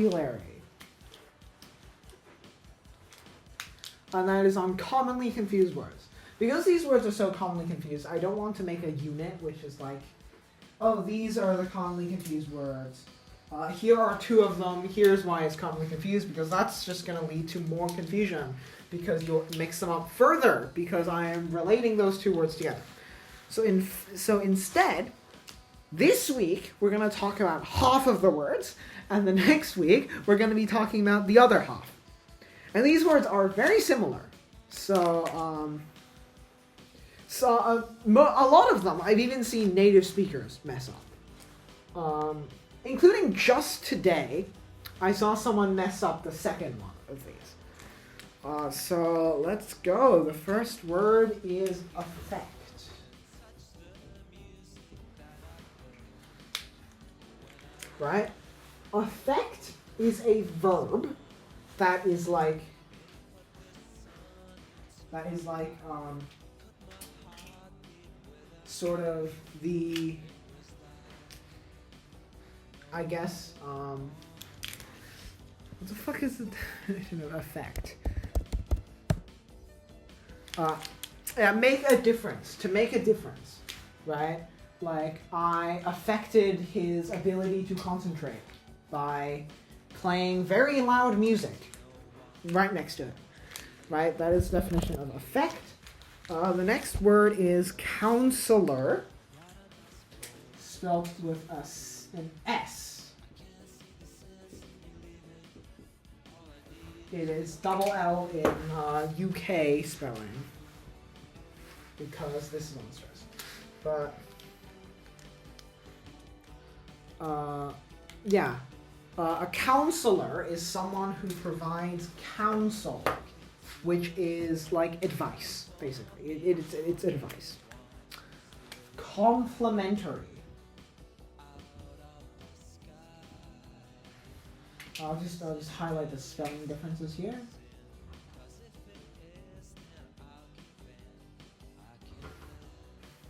vocabulary. And that is on commonly confused words. Because these words are so commonly confused, I don't want to make a unit which is like, oh, these are the commonly confused words. Here are two of them. Here's why it's commonly confused, because that's just going to lead to more confusion because you'll mix them up further because I am relating those two words together. So instead, this week we're going to talk about half of the words, and the next week we're going to be talking about the other half. And these words are very similar. So a lot of them I've even seen native speakers mess up. Including just today, I saw someone mess up the second one of these. So let's go. The first word is affect. Right? Affect is a verb that is like sort of the, I guess, what the fuck is the definition of affect? Yeah, make a difference, to make a difference, right? Like, I affected his ability to concentrate by playing very loud music right next to it, right? That is the definition of affect. The next word is counselor, spelled with an S. It is double L in UK spelling, because this is on the stress. But a counselor is someone who provides counsel, which is like advice, basically. It's advice. Complementary. I'll just highlight the spelling differences here.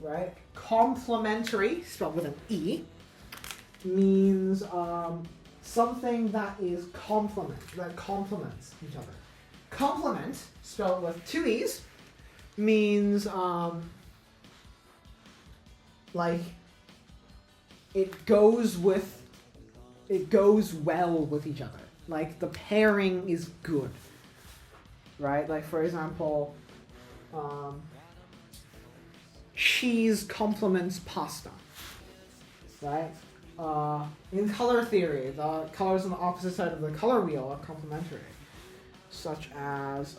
Right? Complementary, spelled with an E, means something that is that complements each other. Complement, spelled with two E's, means like it goes well with each other. Like the pairing is good, right? Like for example, cheese complements pasta, right? In color theory, the colors on the opposite side of the color wheel are complementary, such as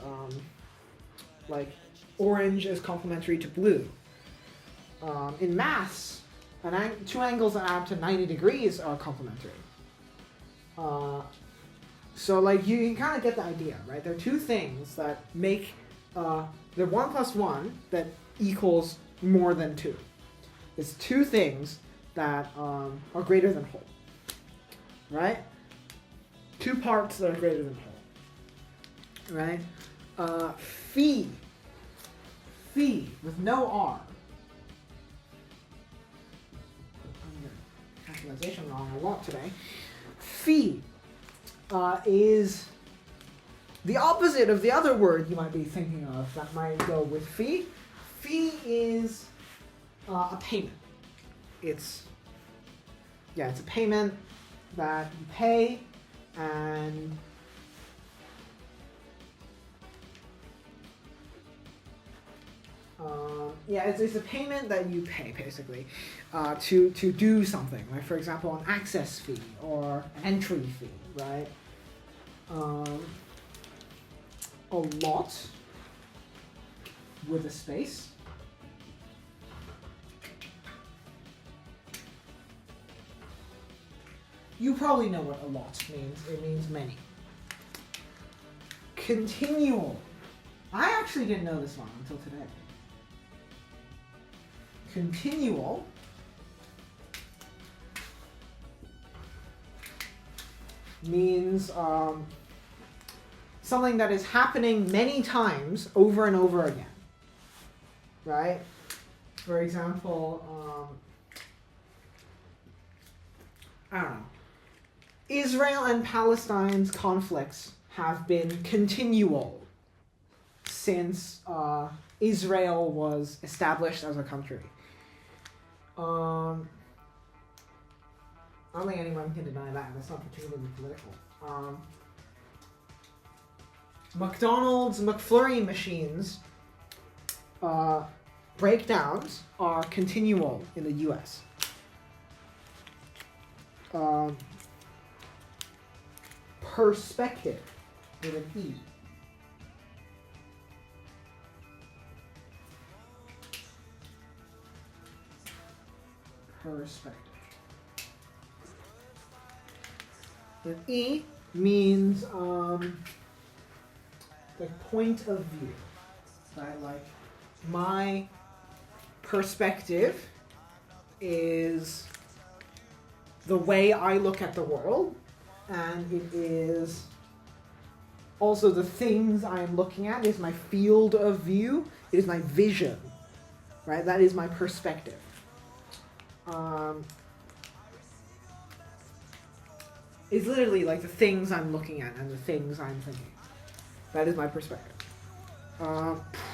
like orange is complementary to blue. In maths, two angles that add to 90 degrees are complementary. So like you can kind of get the idea, right? There are two things that make the 1 plus 1 that equals more than 2. It's two things that are greater than whole, right? Two parts that are greater than whole, right? Fee with no R. I'm getting capitalization wrong a lot today. Fee is the opposite of the other word you might be thinking of that might go with fee. Fee is a payment. It's a payment that you pay, and it's a payment that you pay basically to do something. Like for example, an access fee or an entry fee, right? A lot with a space. You probably know what a lot means. It means many. Continual. I actually didn't know this one until today. Continual means something that is happening many times over and over again, right? For example, I don't know. Israel and Palestine's conflicts have been continual since Israel was established as a country. I don't think anyone can deny that. That's not particularly political. McDonald's McFlurry machines breakdowns are continual in the U.S. Perspective with an E. Perspective. The E means the point of view. Right? Like my perspective is the way I look at the world, and it is also the things I'm looking at is my field of view. It is my vision. Right? That is my perspective. It's literally like the things I'm looking at and the things I'm thinking. That is my perspective.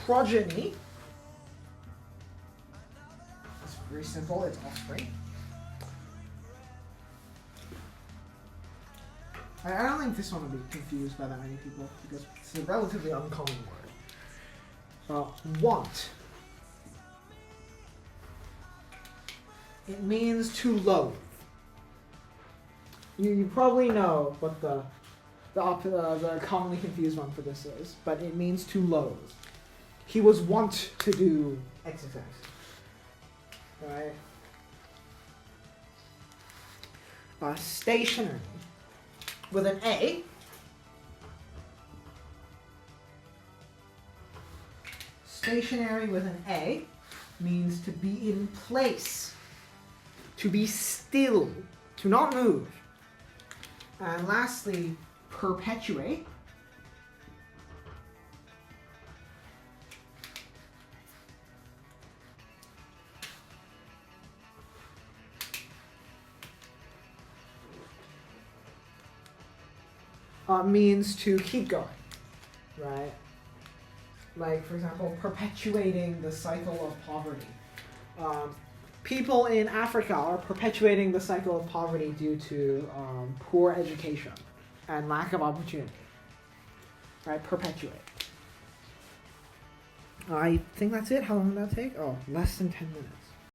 Progeny. It's very simple. It's offspring. I don't think this one will be confused by that many people because it's a relatively uncommon word. Want. It means to loathe. You probably know what the commonly confused one for this is, but it means to loathe. He was wont to do exercise. Right? Stationary. With an A. Stationary with an A means to be in place. To be still. To not move. And lastly, perpetuate. Means to keep going, right? Like, for example, perpetuating the cycle of poverty. People in Africa are perpetuating the cycle of poverty due to poor education and lack of opportunity. Right? Perpetuate. I think that's it. How long did that take? Oh, less than 10 minutes.